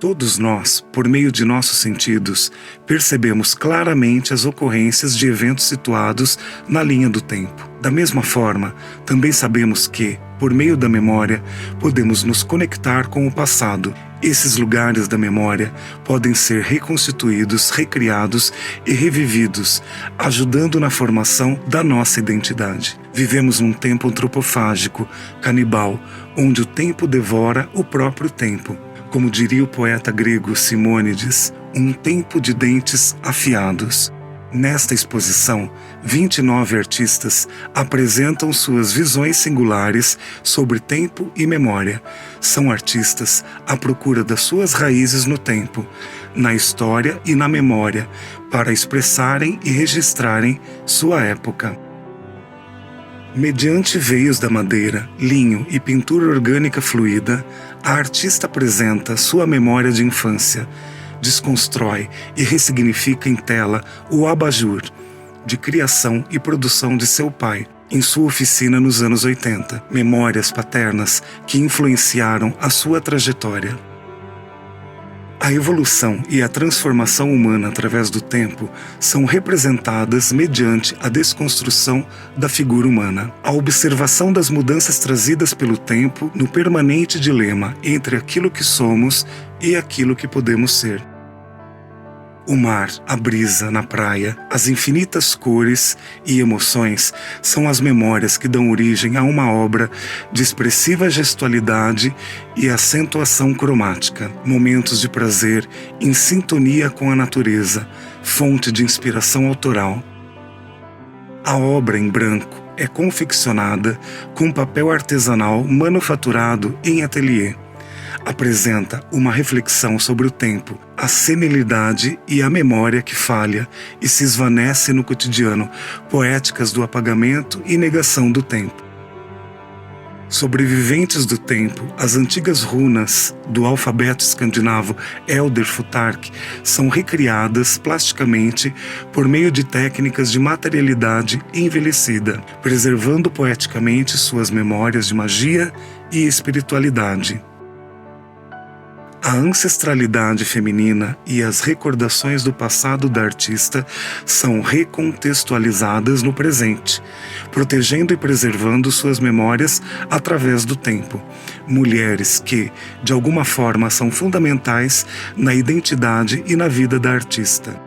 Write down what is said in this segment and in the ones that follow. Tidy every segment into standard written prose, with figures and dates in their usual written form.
Todos nós, por meio de nossos sentidos, percebemos claramente as ocorrências de eventos situados na linha do tempo. Da mesma forma, também sabemos que, por meio da memória, podemos nos conectar com o passado. Esses lugares da memória podem ser reconstituídos, recriados e revividos, ajudando na formação da nossa identidade. Vivemos num tempo antropofágico, canibal, onde o tempo devora o próprio tempo. Como diria o poeta grego Simônides, um tempo de dentes afiados. Nesta exposição, 29 artistas apresentam suas visões singulares sobre tempo e memória. São artistas à procura das suas raízes no tempo, na história e na memória, para expressarem e registrarem sua época. Mediante veios da madeira, linho e pintura orgânica fluida, a artista apresenta sua memória de infância, desconstrói e ressignifica em tela o abajur, de criação e produção de seu pai, em sua oficina nos anos 80, memórias paternas que influenciaram a sua trajetória. A evolução e a transformação humana através do tempo são representadas mediante a desconstrução da figura humana. A observação das mudanças trazidas pelo tempo no permanente dilema entre aquilo que somos e aquilo que podemos ser. O mar, a brisa na praia, as infinitas cores e emoções são as memórias que dão origem a uma obra de expressiva gestualidade e acentuação cromática. Momentos de prazer em sintonia com a natureza, fonte de inspiração autoral. A obra em branco é confeccionada com papel artesanal manufaturado em ateliê. Apresenta uma reflexão sobre o tempo, a senilidade e a memória que falha e se esvanece no cotidiano, poéticas do apagamento e negação do tempo. Sobreviventes do tempo, as antigas runas do alfabeto escandinavo Elder Futhark são recriadas plasticamente por meio de técnicas de materialidade envelhecida, preservando poeticamente suas memórias de magia e espiritualidade. A ancestralidade feminina e as recordações do passado da artista são recontextualizadas no presente, protegendo e preservando suas memórias através do tempo. Mulheres que, de alguma forma, são fundamentais na identidade e na vida da artista.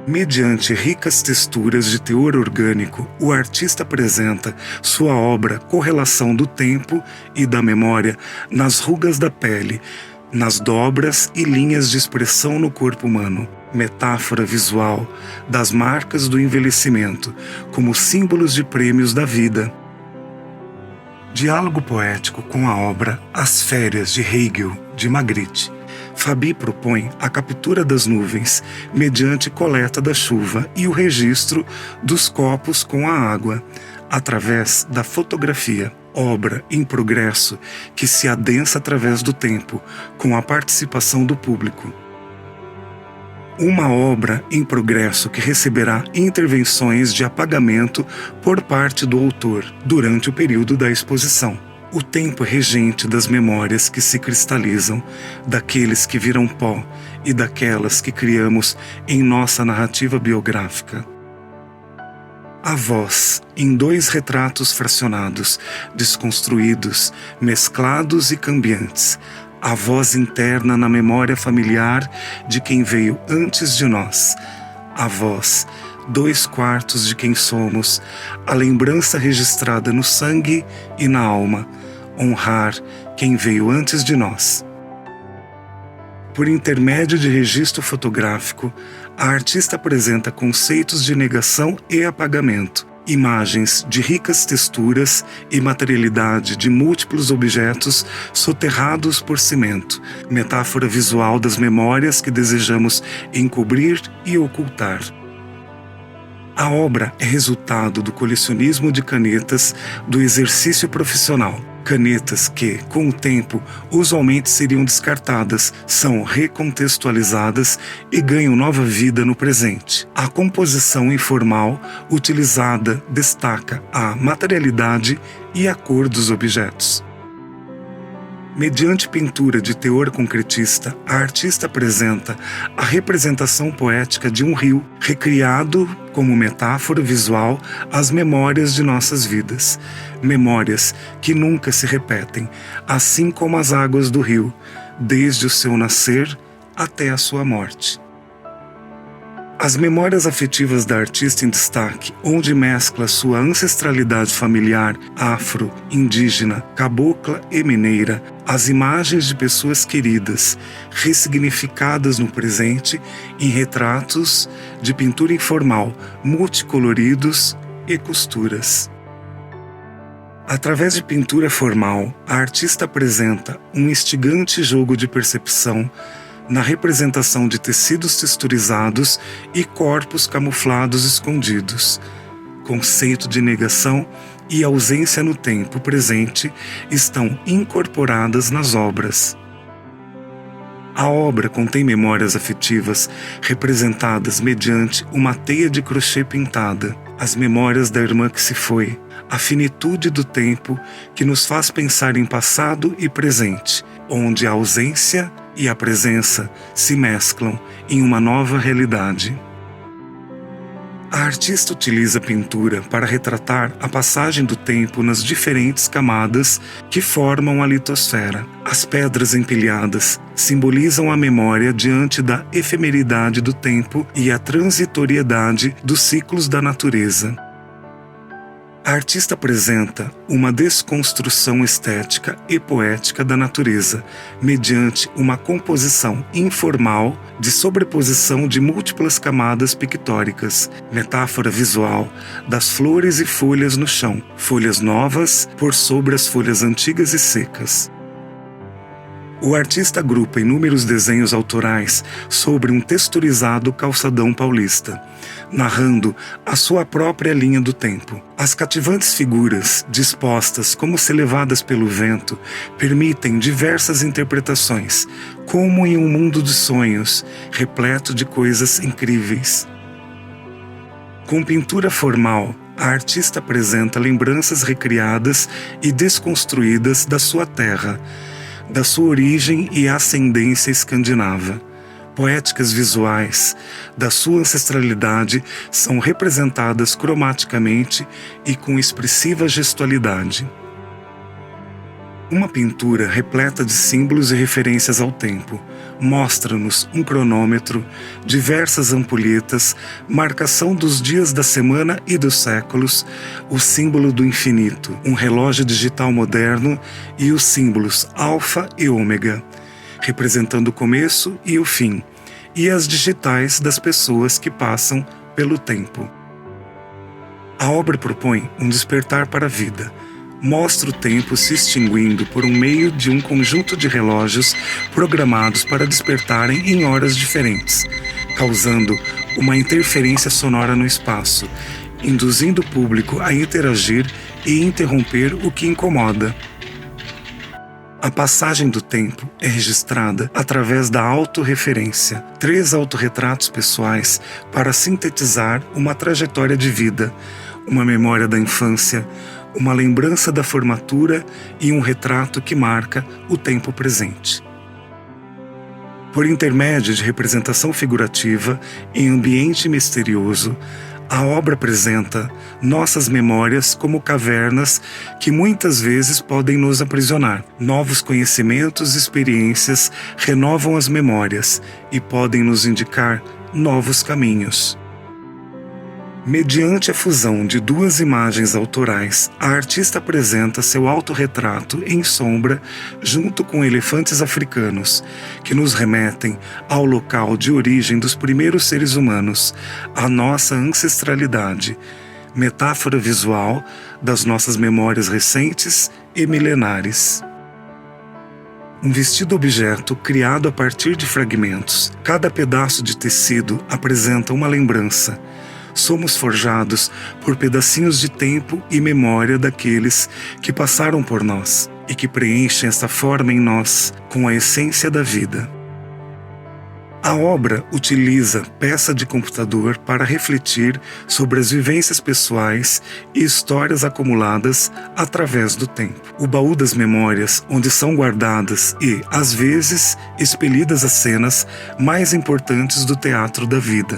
Mediante ricas texturas de teor orgânico, o artista apresenta sua obra correlação do tempo e da memória nas rugas da pele, nas dobras e linhas de expressão no corpo humano. Metáfora visual das marcas do envelhecimento, como símbolos de prêmios da vida. Diálogo poético com a obra As Férias de Hegel, de Magritte. Fabi propõe a captura das nuvens mediante coleta da chuva e o registro dos copos com a água, através da fotografia, obra em progresso que se adensa através do tempo, com a participação do público. Uma obra em progresso que receberá intervenções de apagamento por parte do autor durante o período da exposição. O tempo é regente das memórias que se cristalizam, daqueles que viram pó e daquelas que criamos em nossa narrativa biográfica. A voz, em 2 retratos fracionados, desconstruídos, mesclados e cambiantes. A voz interna na memória familiar de quem veio antes de nós. A voz, 2/4 de quem somos, a lembrança registrada no sangue e na alma, honrar quem veio antes de nós. Por intermédio de registro fotográfico, a artista apresenta conceitos de negação e apagamento, imagens de ricas texturas e materialidade de múltiplos objetos soterrados por cimento, metáfora visual das memórias que desejamos encobrir e ocultar. A obra é resultado do colecionismo de canetas do exercício profissional. Canetas que, com o tempo, usualmente seriam descartadas, são recontextualizadas e ganham nova vida no presente. A composição informal utilizada destaca a materialidade e a cor dos objetos. Mediante pintura de teor concretista, a artista apresenta a representação poética de um rio, recriado como metáfora visual às memórias de nossas vidas. Memórias que nunca se repetem, assim como as águas do rio, desde o seu nascer até a sua morte. As memórias afetivas da artista em destaque, onde mescla sua ancestralidade familiar, afro, indígena, cabocla e mineira, as imagens de pessoas queridas, ressignificadas no presente em retratos de pintura informal, multicoloridos e costuras. Através de pintura formal, a artista apresenta um instigante jogo de percepção na representação de tecidos texturizados e corpos camuflados escondidos. Conceito de negação e ausência no tempo presente estão incorporadas nas obras. A obra contém memórias afetivas representadas mediante uma teia de crochê pintada, as memórias da irmã que se foi, a finitude do tempo que nos faz pensar em passado e presente, onde a ausência e a presença se mesclam em uma nova realidade. A artista utiliza a pintura para retratar a passagem do tempo nas diferentes camadas que formam a litosfera. As pedras empilhadas simbolizam a memória diante da efemeridade do tempo e a transitoriedade dos ciclos da natureza. A artista apresenta uma desconstrução estética e poética da natureza, mediante uma composição informal de sobreposição de múltiplas camadas pictóricas, metáfora visual das flores e folhas no chão, folhas novas por sobre as folhas antigas e secas. O artista agrupa inúmeros desenhos autorais sobre um texturizado calçadão paulista, narrando a sua própria linha do tempo. As cativantes figuras, dispostas como se levadas pelo vento, permitem diversas interpretações, como em um mundo de sonhos, repleto de coisas incríveis. Com pintura formal, a artista apresenta lembranças recriadas e desconstruídas da sua terra, da sua origem e ascendência escandinava. Poéticas visuais da sua ancestralidade são representadas cromaticamente e com expressiva gestualidade. Uma pintura repleta de símbolos e referências ao tempo. Mostra-nos um cronômetro, diversas ampulhetas, marcação dos dias da semana e dos séculos, o símbolo do infinito, um relógio digital moderno e os símbolos alfa e ômega, representando o começo e o fim, e as digitais das pessoas que passam pelo tempo. A obra propõe um despertar para a vida. Mostra o tempo se extinguindo por meio de um conjunto de relógios programados para despertarem em horas diferentes, causando uma interferência sonora no espaço, induzindo o público a interagir e interromper o que incomoda. A passagem do tempo é registrada através da autorreferência, 3 autorretratos pessoais para sintetizar uma trajetória de vida, uma memória da infância, uma lembrança da formatura e um retrato que marca o tempo presente. Por intermédio de representação figurativa em ambiente misterioso, a obra apresenta nossas memórias como cavernas que muitas vezes podem nos aprisionar. Novos conhecimentos e experiências renovam as memórias e podem nos indicar novos caminhos. Mediante a fusão de 2 imagens autorais, a artista apresenta seu autorretrato em sombra junto com elefantes africanos, que nos remetem ao local de origem dos primeiros seres humanos, à nossa ancestralidade, metáfora visual das nossas memórias recentes e milenares. Um vestido objeto criado a partir de fragmentos. Cada pedaço de tecido apresenta uma lembrança. Somos forjados por pedacinhos de tempo e memória daqueles que passaram por nós e que preenchem esta forma em nós com a essência da vida. A obra utiliza peça de computador para refletir sobre as vivências pessoais e histórias acumuladas através do tempo. O baú das memórias, onde são guardadas e, às vezes, expelidas as cenas mais importantes do teatro da vida.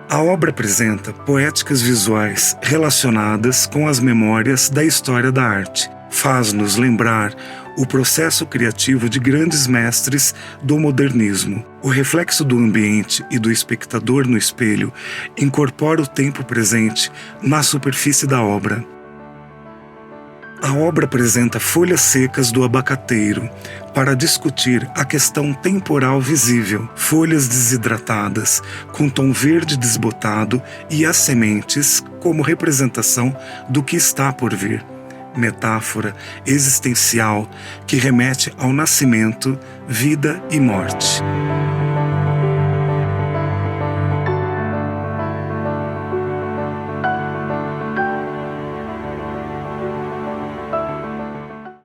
A obra apresenta poéticas visuais relacionadas com as memórias da história da arte. Faz-nos lembrar o processo criativo de grandes mestres do modernismo. O reflexo do ambiente e do espectador no espelho incorpora o tempo presente na superfície da obra. A obra apresenta folhas secas do abacateiro para discutir a questão temporal visível, folhas desidratadas com tom verde desbotado e as sementes como representação do que está por vir. Metáfora existencial que remete ao nascimento, vida e morte.